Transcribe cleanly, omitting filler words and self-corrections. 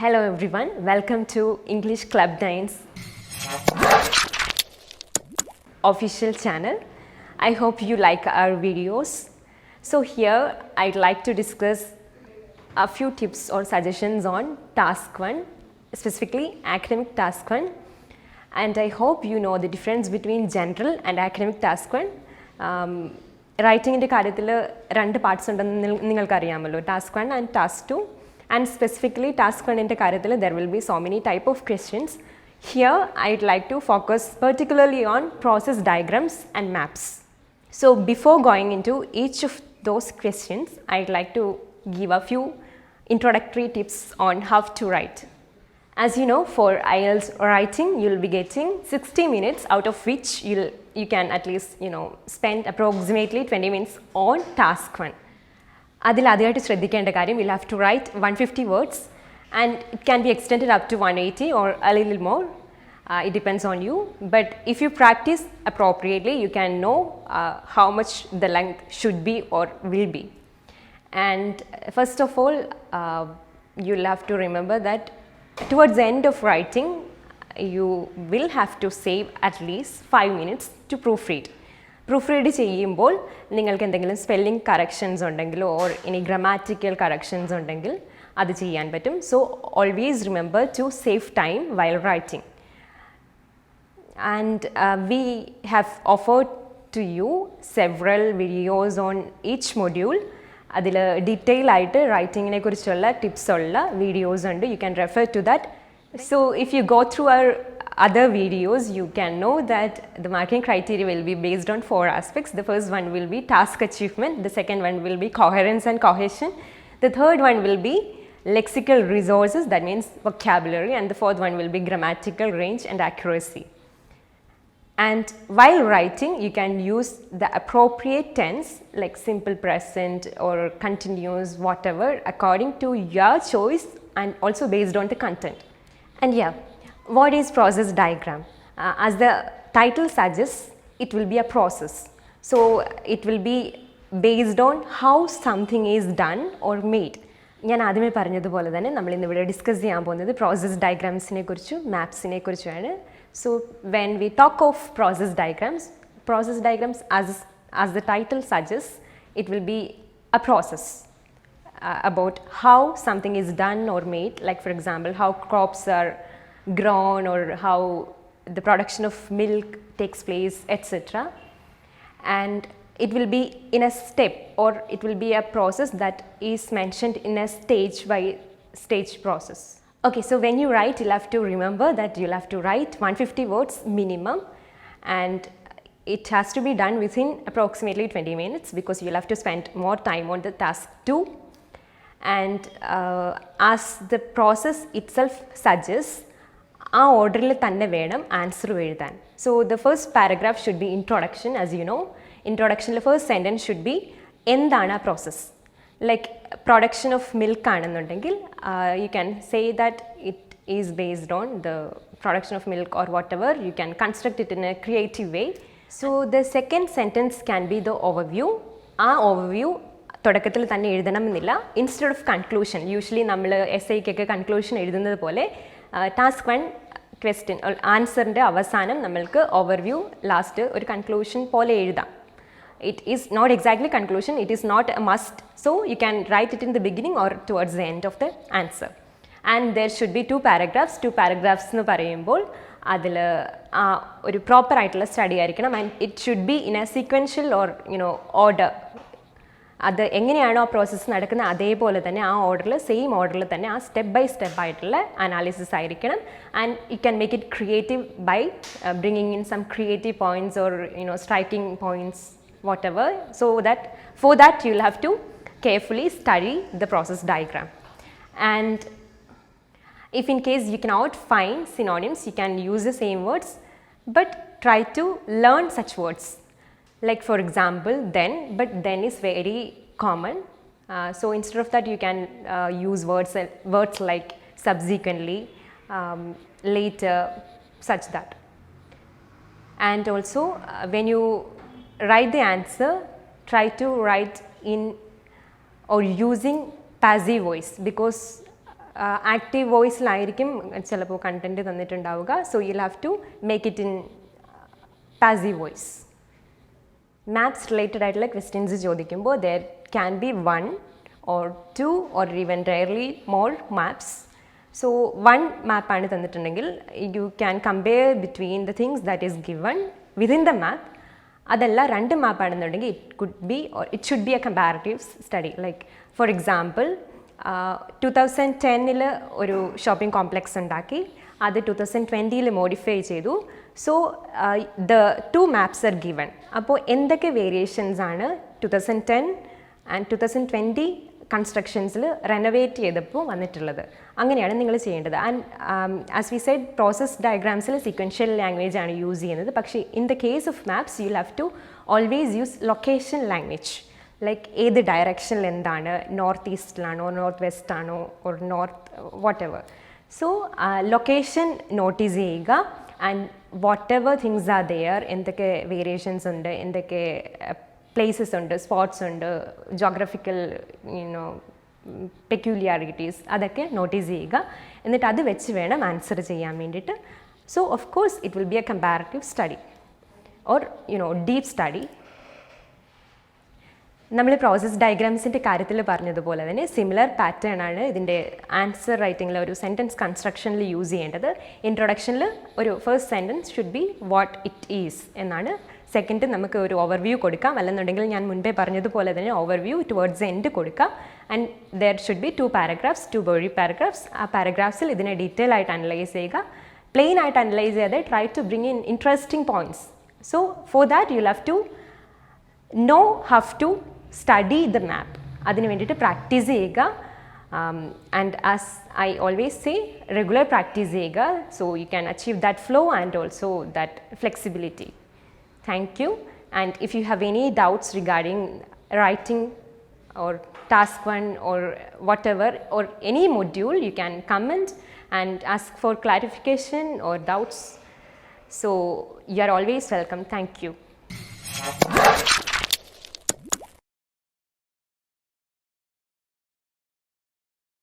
Hello everyone, welcome to English Club 9's official channel. I hope you like our videos. So here I'd like to discuss a few tips or suggestions on task 1, specifically academic task 1, and I hope you know the difference between general and academic task 1. Writing രണ്ട് parts ഉണ്ടെന്ന് നിങ്ങൾക്കറിയാമല്ലോ, task 1 and task 2. And specifically task 1 there will be so many type of questions. Here I'd like to focus particularly on process diagrams and maps. So before going into each of those questions, I'd like to give a few introductory tips on how to write. As you know, for IELTS writing you'll be getting 60 minutes, out of which you can at least spend approximately 20 minutes on task 1. അതിൽ ആദ്യമായിട്ട് ശ്രദ്ധിക്കേണ്ട കാര്യം, you'll have to write 150 words and it can be extended up to 180 or a little more. It depends on you, but if you practice appropriately you can know how much the length should be or will be. And first of all, you'll have to remember that towards the end of writing you will have to save at least 5 minutes to proofread. Proofread ചെയ്യുമ്പോൾ നിങ്ങൾക്ക് എന്തെങ്കിലും spelling corrections ഉണ്ടെങ്കിലോ or ഇനി grammatical corrections ഉണ്ടെങ്കിൽ അത് ചെയ്യാൻ പറ്റും. So always remember to save time while writing. And we have offered to you several videos on each module. അതിൽ ഡീറ്റെയിൽ ആയിട്ട് റൈറ്റിങ്ങിനെ കുറിച്ചുള്ള ടിപ്സ് ഉള്ള വീഡിയോസ് ഉണ്ട്. You can refer to that. So if you go through our other videos, you can know that the marking criteria will be based on 4 aspects. The first one will be task achievement, the second one will be coherence and cohesion, the third one will be lexical resources, that means vocabulary, and the fourth one will be grammatical range and accuracy. And while writing you can use the appropriate tense like simple present or continuous, whatever, according to your choice and also based on the content. And yeah, what is process diagram? As the title suggests, it will be a process. So it will be based on how something is done or made. ഞാൻ ആദ്യമേ പറഞ്ഞതുപോലെ തന്നെ നമ്മൾ ഇന്നിവിടെ discuss ചെയ്യാൻ പോകുന്നത് process ഡയഗ്രാംസിനെ കുറിച്ചും മാപ്സിനെ കുറിച്ചുമാണ്. So when we talk of process diagrams as the title suggests, it will be a process about how something is done or made, like for example how crops are grown or how the production of milk takes place, etc. And it will be in a step, or it will be a process that is mentioned in a stage by stage process. Okay, so when you write you'll have to remember that you'll have to write 150 words minimum, and it has to be done within approximately 20 minutes because you'll have to spend more time on the task 2. And as the process itself suggests, ആ ഓർഡറിൽ തന്നെ വേണം answer എഴുതാൻ. So the first paragraph should be introduction. As you know, ഇൻട്രൊഡക്ഷനിൽ first sentence should be എന്താണ് ആ process. Like production of milk ആണെന്നുണ്ടെങ്കിൽ you can say that it is based on the production of milk or whatever. You can construct it in a creative way. So the second sentence can be the overview. ആ overview തുടക്കത്തിൽ തന്നെ എഴുതണമെന്നില്ല. Instead of conclusion, usually നമ്മൾ എസ് ഐക്കൊക്കെ conclusion എഴുതുന്നത് പോലെ task 1 question ആൻസറിൻ്റെ അവസാനം നമ്മൾക്ക് ഓവർവ്യൂ, ലാസ്റ്റ് ഒരു കൺക്ലൂഷൻ പോലെ എഴുതാം. It is not exactly conclusion, it is not a must. So you can write it in the beginning or towards the end of the answer. And there should be 2 paragraphs എന്ന് പറയുമ്പോൾ അതിൽ ഒരു പ്രോപ്പറായിട്ടുള്ള study ആയിരിക്കണം. And it should be in a sequential or order. അത് എങ്ങനെയാണോ ആ process നടക്കുന്നത് അതേപോലെ തന്നെ ആ ഓർഡറിൽ, സെയിം ഓർഡറിൽ തന്നെ ആ സ്റ്റെപ്പ് ബൈ സ്റ്റെപ്പ് ആയിട്ടുള്ള അനാലിസിസ് ആയിരിക്കണം. And you can make it creative by bringing in some creative points or striking points, whatever. So that for that you will have to carefully study the process diagram. And if in case you cannot find synonyms, you can use the same words, but try to learn such words. Like for example then, but then is very common. So instead of that you can use words like subsequently, later, such that. And also when you write the answer, try to write in or using passive voice, because active വോയിസിലായിരിക്കും ചിലപ്പോൾ content തന്നിട്ടുണ്ടാവുക. So you'll have to make it in passive voice. Maths related ആയിട്ടുള്ള questions ചോദിക്കുമ്പോൾ there can be 1 or 2 or even rarely more maps. So one map ആണ് തന്നിട്ടുണ്ടെങ്കിൽ you can compare between the things that is given within the map. അതല്ല 2 മാപ്പ് ആണെന്നുണ്ടെങ്കിൽ it could be or it should be a comparative study. Like for example 2010 ഒരു shopping complex ഉണ്ടാക്കി, അത് 2020 modify ചെയ്തു. So the 2 maps are given. അപ്പോൾ എന്തൊക്കെ variations ആണ് 2010 and 2020 കൺസ്ട്രക്ഷൻസിൽ renovate ചെയ്തപ്പോൾ വന്നിട്ടുള്ളത്? അങ്ങനെയാണ് നിങ്ങൾ ചെയ്യേണ്ടത്. And as we said, process ഡയഗ്രാംസിൽ സീക്വൻഷ്യൽ ലാംഗ്വേജ് ആണ് യൂസ് ചെയ്യുന്നത്. പക്ഷേ in the case of maps you have to always use location language. Like ഏത് ഡയറക്ഷനിൽ എന്താണ്, നോർത്ത് ഈസ്റ്റിലാണോ, നോർത്ത് വെസ്റ്റ് ആണോ, or north whatever. So location notice ചെയ്യുക. And whatever things are there, എന്തൊക്കെ വേരിയേഷൻസ് ഉണ്ട്, എന്തൊക്കെ പ്ലേസസ് ഉണ്ട്, സ്പോട്ട്സ് ഉണ്ട്, ജോഗ്രഫിക്കൽ പെക്യൂലിയാരിറ്റീസ്, അതൊക്കെ നോട്ടീസ് ചെയ്യുക. എന്നിട്ട് അത് വെച്ച് വേണം ആൻസർ ചെയ്യാൻ വേണ്ടിയിട്ട്. So of course it will be A comparative study or deep study. നമ്മൾ പ്രോസസ് ഡയഗ്രാംസിൻ്റെ കാര്യത്തിൽ പറഞ്ഞതുപോലെ തന്നെ സിമിലർ പാറ്റേൺ ആണ് ഇതിൻ്റെ ആൻസർ റൈറ്റിങ്ങിൽ ഒരു സെൻറ്റൻസ് കൺസ്ട്രക്ഷനിൽ യൂസ് ചെയ്യേണ്ടത്. ഇൻട്രൊഡക്ഷനിൽ ഒരു first sentence should B what it is എന്നാണ്. സെക്കൻഡ് നമുക്ക് ഒരു ഓവർവ്യൂ കൊടുക്കാം, അല്ലെന്നുണ്ടെങ്കിൽ ഞാൻ മുൻപേ പറഞ്ഞതുപോലെ തന്നെ ഓവർവ്യൂ ടുവേർഡ്സ് എൻഡ് കൊടുക്കാം. And there should be 2 paragraphs, 2 body paragraphs. ആ പാരഗ്രാഫ്സിൽ ഇതിനെ ഡീറ്റെയിൽ ആയിട്ട് അനലൈസ് ചെയ്യുക. പ്ലെയിൻ ആയിട്ട് അനലൈസ് ചെയ്യാതെ try to bring in interesting points. So for that you have to know how to study the map. അതിന് വേണ്ടിയിട്ട് practice ചെയ്യുക. And as I always say, regular practice ചെയ്യുക. So you can achieve that flow and also that flexibility. Thank you. And if you have any doubts regarding writing or task 1 or whatever or any module, you can comment and ask for clarification or doubts. So you are always welcome. Thank you.